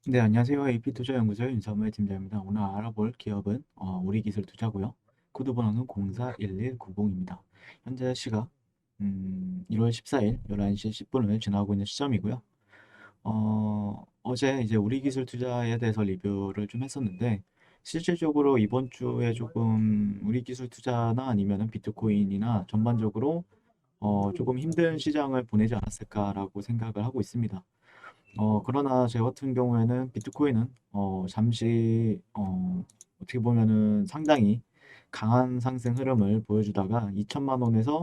네, 안녕하세요. AP투자연구소의 윤사무의 팀장입니다. 오늘 알아볼 기업은 우리기술투자고요. 코드번호는 041190입니다. 현재 시각 1월 14일 11시 10분을 지나고 있는 시점이고요. 어제 이제 우리기술투자에 대해서 리뷰를 좀 했었는데 실질적으로 이번 주에 조금 우리기술투자나 아니면은 비트코인이나 전반적으로 조금 힘든 시장을 보내지 않았을까라고 생각을 하고 있습니다. 그러나 제 같은 경우에는 비트코인은 잠시 어떻게 보면은 상당히 강한 상승 흐름을 보여주다가 2천만 원에서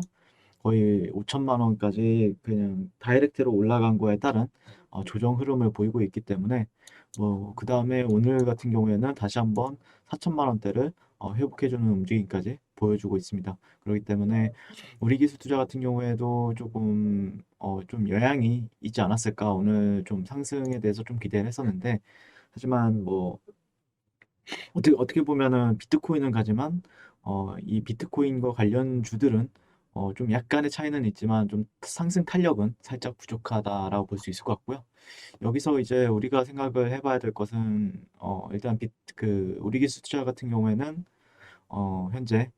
거의 5천만 원까지 그냥 다이렉트로 올라간 거에 따른 조정 흐름을 보이고 있기 때문에 뭐 그 다음에 오늘 같은 경우에는 다시 한번 4천만 원대를 회복해주는 움직임까지 보여주고 있습니다. 그렇기 때문에 우리 기술 투자 같은 경우에도 조금 좀 영향이 있지 않았을까. 오늘 좀 상승에 대해서 좀 기대를 했었는데 하지만 뭐 어떻게 보면은 비트코인은 가지만 이 비트코인과 관련 주들은 좀 약간의 차이는 있지만 좀 상승 탄력은 살짝 부족하다라고 볼 수 있을 것 같고요. 여기서 이제 우리가 생각을 해봐야 될 것은 일단 우리 기술 투자 같은 경우에는 현재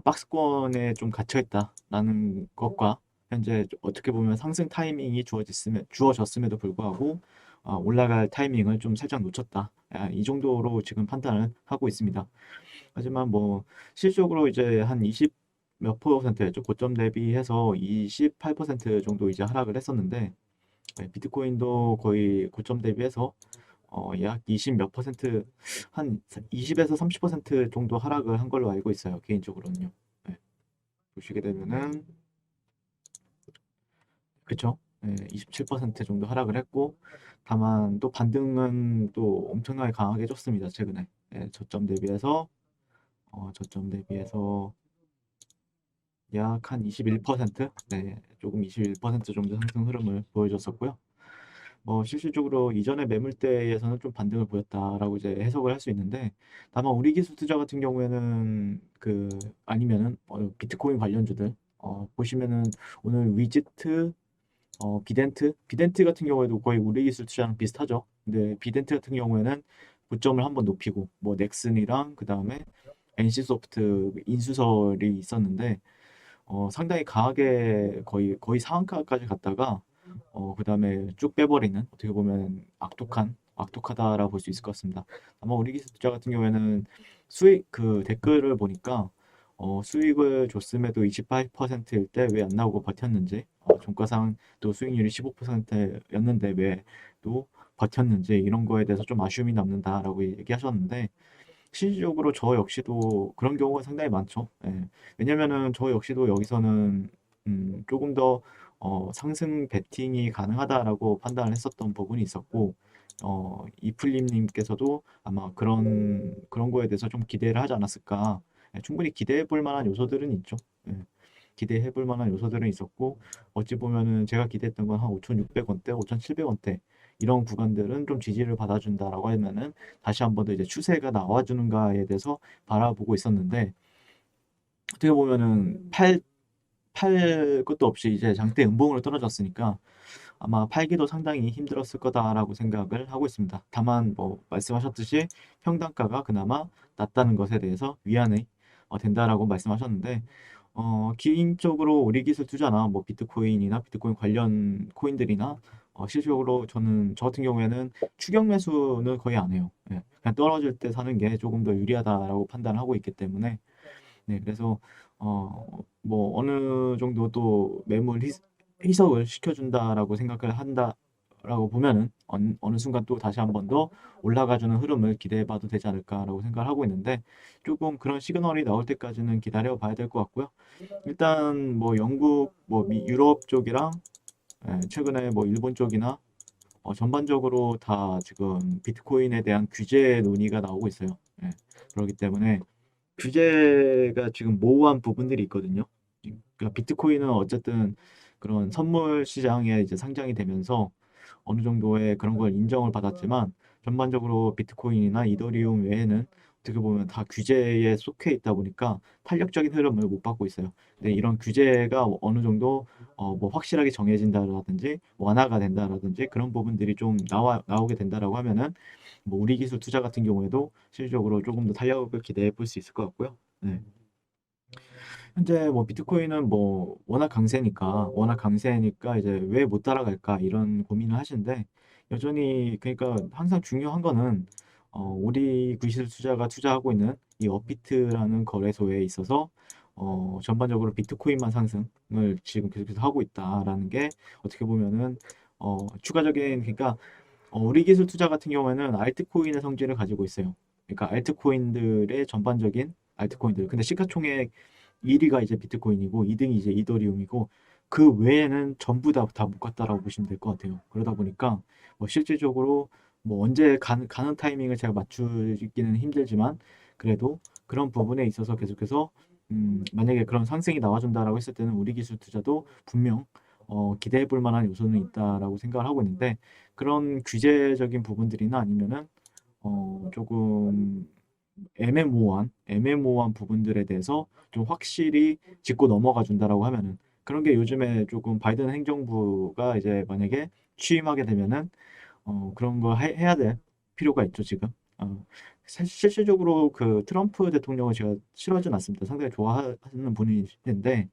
박스권에 좀 갇혀 있다라는 것과 현재 어떻게 보면 상승 타이밍이 주어졌음에도 불구하고 올라갈 타이밍을 좀 살짝 놓쳤다. 이 정도로 지금 판단을 하고 있습니다. 하지만 뭐 실질적으로 이제 한 20 몇 퍼센트였죠. 고점 대비해서 28% 정도 이제 하락을 했었는데 비트코인도 거의 고점 대비해서 약 20 몇 퍼센트 한 20에서 30% 정도 하락을 한 걸로 알고 있어요. 개인적으로는요. 네, 보시게 되면은 그쵸? 네, 27% 정도 하락을 했고 다만 또 반등은 또 엄청나게 강하게 해줬습니다. 최근에 저점 대비해서 약 한 21%, 네, 조금 21% 정도 상승 흐름을 보여줬었고요. 실질적으로 이전의 매물대에서는 좀 반등을 보였다라고 이제 해석을 할 수 있는데 다만 우리 기술 투자 같은 경우에는 아니면은 비트코인 관련주들 보시면은 오늘 위지트 비덴트 같은 경우에도 거의 우리 기술 투자랑 비슷하죠. 근데 비덴트 같은 경우에는 고점을 한번 높이고 뭐 넥슨이랑 그 다음에 NC소프트 인수설이 있었는데 상당히 강하게 거의 상한가까지 갔다가 그다음에 쭉 빼버리는 어떻게 보면 악독하다라고 볼 수 있을 것 같습니다. 아마 우리 기술자 같은 경우에는 수익 그 댓글을 보니까 수익을 줬음에도 28%일 때 왜 안 나오고 버텼는지 종가상 또 수익률이 15%였는데 왜 또 버텼는지 이런 거에 대해서 좀 아쉬움이 남는다라고 얘기하셨는데 실질적으로 저 역시도 그런 경우가 상당히 많죠. 예. 왜냐면은 저 역시도 여기서는 조금 더 상승 베팅이 가능하다라고 판단을 했었던 부분이 있었고 이플림님께서도 아마 그런 거에 대해서 좀 기대를 하지 않았을까. 예, 충분히 기대해 볼 만한 요소들은 있죠. 예. 기대해 볼 만한 요소들은 있었고 어찌 보면은 제가 기대했던 건 한 5,600원대, 5,700원대 이런 구간들은 좀 지지를 받아준다라고 하면은 다시 한 번 더 이제 추세가 나와주는가에 대해서 바라보고 있었는데 어떻게 보면은 팔 것도 없이 이제 장대 음봉으로 떨어졌으니까 아마 팔기도 상당히 힘들었을 거다라고 생각을 하고 있습니다. 다만 뭐 말씀하셨듯이 평단가가 그나마 낮다는 것에 대해서 위안이 된다라고 말씀하셨는데 개인적으로 우리 기술 투자나 뭐 비트코인이나 비트코인 관련 코인들이나 실질적으로 저 같은 경우에는 추격 매수는 거의 안 해요. 예, 그냥 떨어질 때 사는 게 조금 더 유리하다라고 판단을 하고 있기 때문에 네, 그래서 뭐 어느 정도 또 희석을 시켜준다라고 생각을 한다라고 보면은 어느 순간 또 다시 한 번 더 올라가주는 흐름을 기대해봐도 되지 않을까라고 생각을 하고 있는데 조금 그런 시그널이 나올 때까지는 기다려봐야 될 것 같고요. 일단 뭐 영국, 뭐 유럽 쪽이랑 최근에 뭐 일본 쪽이나 전반적으로 다 지금 비트코인에 대한 규제 논의가 나오고 있어요. 예, 그렇기 때문에 규제가 지금 모호한 부분들이 있거든요. 그러니까 비트코인은 어쨌든 그런 선물 시장에 이제 상장이 되면서 어느 정도의 그런 걸 인정을 받았지만 전반적으로 비트코인이나 이더리움 외에는 어떻게 보면 다 규제에 속해 있다 보니까 탄력적인 흐름을 못 받고 있어요. 근데 이런 규제가 어느 정도 뭐 확실하게 정해진다라든지 완화가 된다라든지 그런 부분들이 좀 나오게 된다라고 하면은 뭐 우리 기술 투자 같은 경우에도 실질적으로 조금 더 탄력을 기대해 볼 수 있을 것 같고요. 네. 현재 뭐 비트코인은 뭐 워낙 강세니까 이제 왜 못 따라갈까 이런 고민을 하시는데 여전히 그러니까 항상 중요한 거는 우리 기술 투자가 투자하고 있는 이 업비트라는 거래소에 있어서 전반적으로 비트코인만 상승을 지금 계속해서 하고 있다라는 게 어떻게 보면은 추가적인 그러니까 우리 기술 투자 같은 경우에는 알트코인의 성질을 가지고 있어요. 그러니까 알트코인들의 전반적인 알트코인들. 근데 시가총액 1위가 이제 비트코인이고 2등이 이제 이더리움이고 그 외에는 전부 다 못 갔다라고 보시면 될 것 같아요. 그러다 보니까 뭐 실질적으로 뭐 언제 가는 타이밍을 제가 맞추기는 힘들지만 그래도 그런 부분에 있어서 계속해서 만약에 그런 상승이 나와준다라고 했을 때는 우리 기술 투자도 분명 기대해 볼 만한 요소는 있다라고 생각을 하고 있는데 그런 규제적인 부분들이나 아니면은 조금 애매모호한 부분들에 대해서 좀 확실히 짚고 넘어가 준다라고 하면은 그런 게 요즘에 조금 바이든 행정부가 이제 만약에 취임하게 되면은 그런 거 해야 될 필요가 있죠 지금. 실질적으로 그 트럼프 대통령을 제가 싫어하진 않습니다. 상당히 좋아하는 분이신데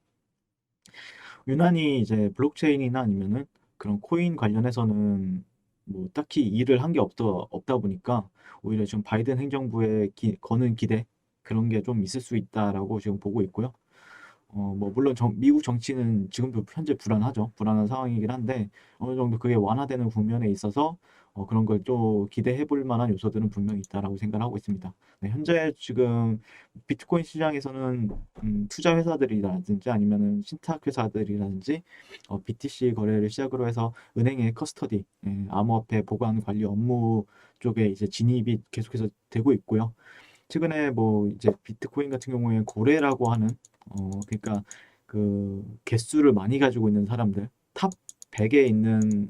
유난히 이제 블록체인이나 아니면은 그런 코인 관련해서는 뭐 딱히 일을 한 게 없다 보니까 오히려 지금 바이든 행정부에 거는 기대 그런 게 좀 있을 수 있다라고 지금 보고 있고요. 뭐 물론 미국 정치는 지금도 현재 불안하죠. 불안한 상황이긴 한데 어느 정도 그게 완화되는 국면에 있어서 그런 걸 또 기대해 볼 만한 요소들은 분명히 있다라고 생각을 하고 있습니다. 네, 현재 지금 비트코인 시장에서는 투자 회사들이라든지 아니면은 신탁 회사들이라든지 BTC 거래를 시작으로 해서 은행의 커스터디, 암호화폐 보관 관리 업무 쪽에 이제 진입이 계속해서 되고 있고요. 최근에 뭐 이제 비트코인 같은 경우에 고래라고 하는 그러니까 그 개수를 많이 가지고 있는 사람들 탑 100에 있는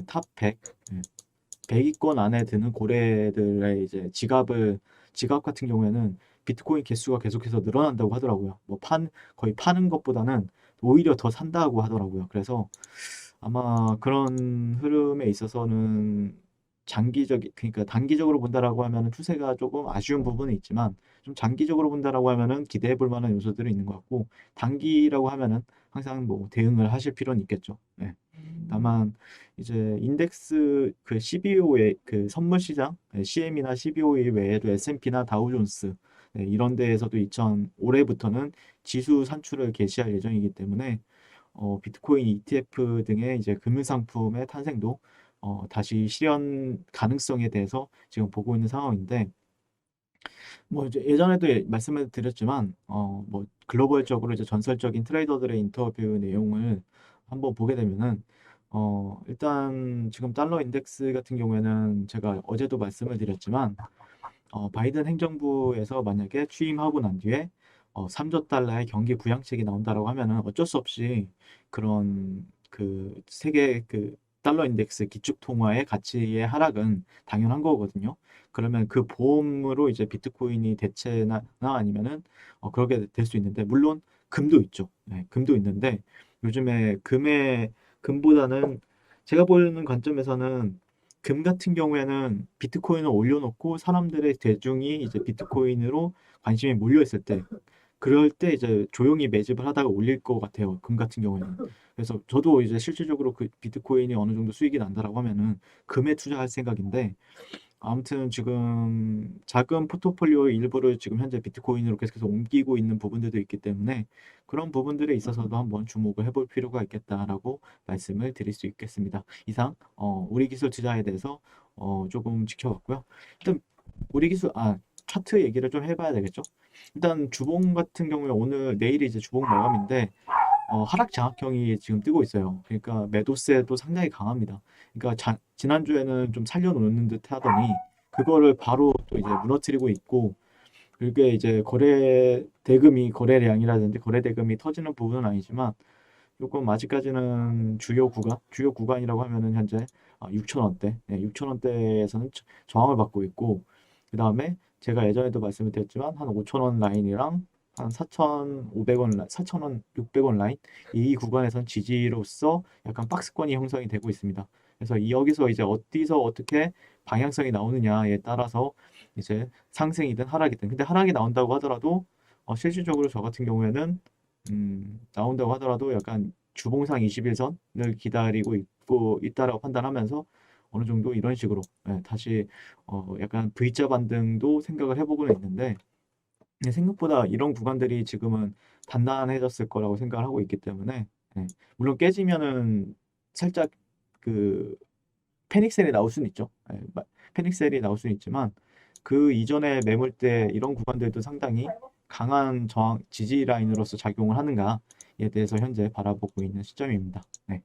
탑 100, 100위권 안에 드는 고래들의 이제 지갑 같은 경우에는 비트코인 개수가 계속해서 늘어난다고 하더라고요. 뭐 거의 파는 것보다는 오히려 더 산다고 하더라고요. 그래서 아마 그런 흐름에 있어서는 그러니까 단기적으로 본다라고 하면은 추세가 조금 아쉬운 부분은 있지만 좀 장기적으로 본다라고 하면은 기대해 볼 만한 요소들이 있는 것 같고 단기라고 하면은 항상 뭐 대응을 하실 필요는 있겠죠. 네. 다만 이제 인덱스 그 CBO의 그 선물 시장 CM이나 CBOE 외에도 S&P나 다우존스 이런 데에서도 올해부터는 지수 산출을 개시할 예정이기 때문에 비트코인 ETF 등의 이제 금융상품의 탄생도 다시 실현 가능성에 대해서 지금 보고 있는 상황인데 뭐 이제 예전에도 말씀을 드렸지만 뭐 글로벌적으로 이제 전설적인 트레이더들의 인터뷰 내용을 한번 보게 되면은 일단 지금 달러 인덱스 같은 경우에는 제가 어제도 말씀을 드렸지만 바이든 행정부에서 만약에 취임하고 난 뒤에 3조 달러의 경기 부양책이 나온다라고 하면은 어쩔 수 없이 그런 그 세계 그 달러 인덱스 기축 통화의 가치의 하락은 당연한 거거든요. 그러면 그 보험으로 이제 비트코인이 대체나 아니면은 그렇게 될 수 있는데 물론 금도 있죠. 네, 금도 있는데 요즘에 금보다는 제가 보는 관점에서는 금 같은 경우에는 비트코인을 올려놓고 사람들의 대중이 이제 비트코인으로 관심이 몰려있을 때, 그럴 때 이제 조용히 매집을 하다가 올릴 것 같아요. 금 같은 경우에는. 그래서 저도 이제 실질적으로 그 비트코인이 어느 정도 수익이 난다라고 하면은 금에 투자할 생각인데, 아무튼 지금 작은 포트폴리오의 일부를 지금 현재 비트코인으로 계속해서 옮기고 있는 부분들도 있기 때문에 그런 부분들에 있어서도 한번 주목을 해볼 필요가 있겠다라고 말씀을 드릴 수 있겠습니다. 이상 우리 기술 투자에 대해서 조금 지켜봤고요. 일단 우리 기술 차트 얘기를 좀 해봐야 되겠죠. 일단 주봉 같은 경우에 내일이 이제 주봉 마감인데 하락 장악형이 지금 뜨고 있어요. 그러니까 매도세도 상당히 강합니다. 그러니까 지난주에는 좀 살려놓는 듯 하더니 그거를 바로 또 이제 무너뜨리고 있고 그게 이제 거래량이라든지 거래 대금이 터지는 부분은 아니지만 조금 아직까지는 주요 구간이라고 하면은 현재 6천 원대, 네, 6천 원대에서는 저항을 받고 있고 그 다음에 제가 예전에도 말씀을 드렸지만 한 5,000원 라인이랑 한 4,500원, 4,000원, 600원 라인 이 구간에선 지지로서 약간 박스권이 형성이 되고 있습니다. 그래서 여기서 이제 어디서 어떻게 방향성이 나오느냐에 따라서 이제 상승이든 하락이든 근데 하락이 나온다고 하더라도 실질적으로 저 같은 경우에는 나온다고 하더라도 약간 주봉상 21선을 기다리고 있다라고 판단하면서 어느 정도 이런 식으로 다시 약간 V자 반등도 생각을 해보고는 있는데 생각보다 이런 구간들이 지금은 단단해졌을 거라고 생각을 하고 있기 때문에 예, 물론 깨지면은 살짝 그 패닉셀이 나올 수는 있죠. 패닉셀이 나올 수는 있지만 그 이전에 매물대 이런 구간들도 상당히 강한 저항 지지 라인으로서 작용을 하는가에 대해서 현재 바라보고 있는 시점입니다. 네.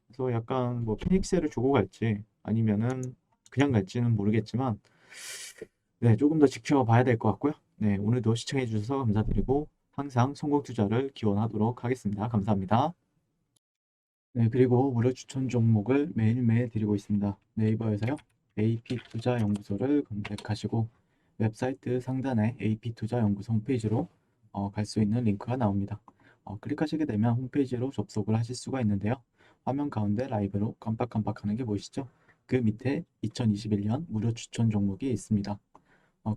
그래서 약간 뭐 피닉스를 주고 갈지 아니면은 그냥 갈지는 모르겠지만 네, 조금 더 지켜봐야 될 것 같고요. 네, 오늘도 시청해 주셔서 감사드리고 항상 성공 투자를 기원하도록 하겠습니다. 감사합니다. 네, 그리고 무료 추천 종목을 매일매일 드리고 있습니다. 네이버에서요. AP투자연구소를 검색하시고 웹사이트 상단에 AP투자연구소 홈페이지로 갈 수 있는 링크가 나옵니다. 클릭하시게 되면 홈페이지로 접속을 하실 수가 있는데요. 화면 가운데 라이브로 깜빡깜빡하는 게 보이시죠? 그 밑에 2021년 무료 추천 종목이 있습니다.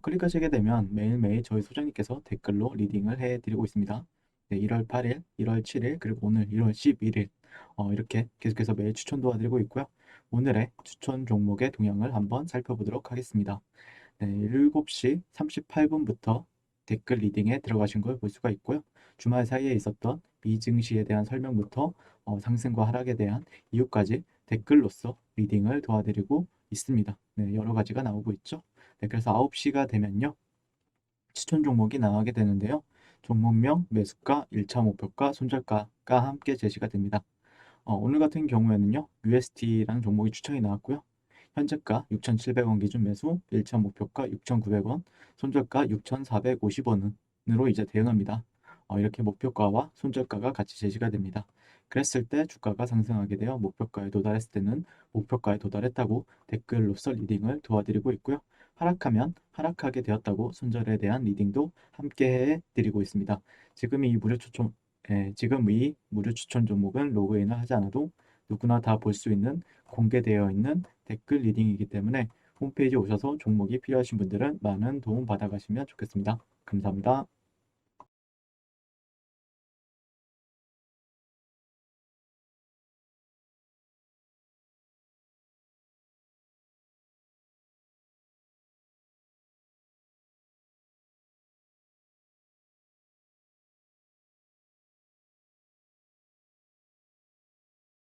클릭하시게 되면 매일매일 저희 소장님께서 댓글로 리딩을 해드리고 있습니다. 네, 1월 8일, 1월 7일, 그리고 오늘 1월 11일 이렇게 계속해서 매일 추천 도와드리고 있고요. 오늘의 추천 종목의 동향을 한번 살펴보도록 하겠습니다. 네, 7시 38분부터 댓글 리딩에 들어가신 걸 볼 수가 있고요. 주말 사이에 있었던 미증시에 대한 설명부터 상승과 하락에 대한 이유까지 댓글로서 리딩을 도와드리고 있습니다. 네, 여러 가지가 나오고 있죠. 네, 그래서 9시가 되면요. 추천 종목이 나가게 되는데요. 종목명, 매수가, 1차 목표가, 손절가가 함께 제시가 됩니다. 오늘 같은 경우에는요. UST라는 종목이 추천이 나왔고요. 현재가 6,700원 기준 매수, 1차 목표가 6,900원, 손절가 6,450원으로 이제 대응합니다. 이렇게 목표가와 손절가가 같이 제시가 됩니다. 그랬을 때 주가가 상승하게 되어 목표가에 도달했을 때는 목표가에 도달했다고 댓글로서 리딩을 도와드리고 있고요. 하락하면 하락하게 되었다고 손절에 대한 리딩도 함께 해드리고 있습니다. 지금 이 무료 추천 종목은 로그인을 하지 않아도 누구나 다 볼 수 있는 공개되어 있는 댓글 리딩이기 때문에 홈페이지에 오셔서 종목이 필요하신 분들은 많은 도움 받아가시면 좋겠습니다. 감사합니다.